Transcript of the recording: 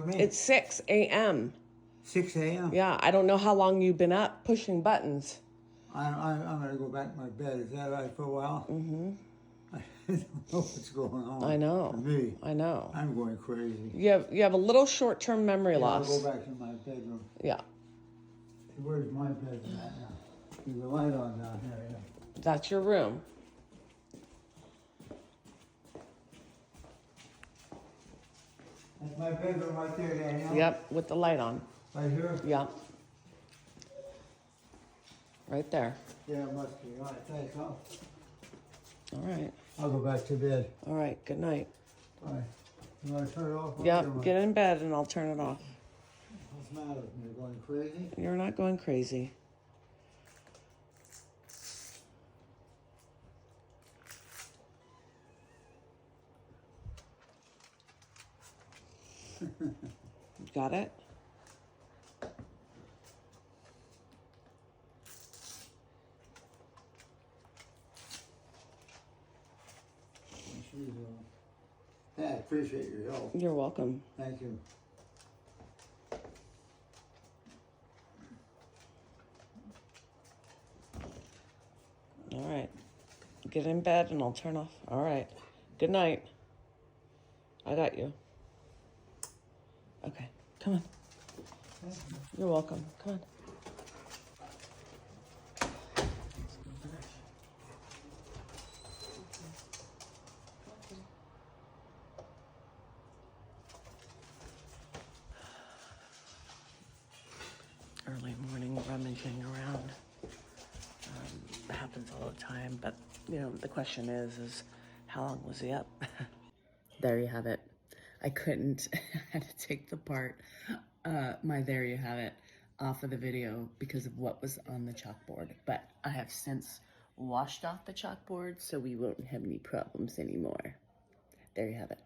me? It's 6 a.m. 6 a.m.? Yeah, I don't know how long you've been up pushing buttons. I'm going to go back to my bed. Is that right for a while? Mm-hmm. I don't know what's going on. I know. For me. I know. I'm going crazy. You have a little short-term memory loss. I'll go back to my bedroom. Yeah. Where's my bedroom at now? There's a light on down here. Yeah. That's your room. That's my bedroom right there, Danielle. Yep, with the light on. Right here? Yeah. Right there. Yeah, it must be. All right, thanks. All right. I'll go back to bed. All right. Good night. All right. You want to turn it off? Yep. Get in bed and I'll turn it off. What's the matter with me? Going crazy? You're not going crazy. Got it? Yeah, I appreciate your help. You're welcome. Thank you. All right. Get in bed and I'll turn off. All right. Good night. I got you. Okay. Come on. You're welcome. Come on. Early morning rummaging around. It happens all the time, but you know, the question is how long was he up? There you have it. I couldn't, I had to take the part, my there you have it, off of the video because of what was on the chalkboard. But I have since washed off the chalkboard so we won't have any problems anymore. There you have it.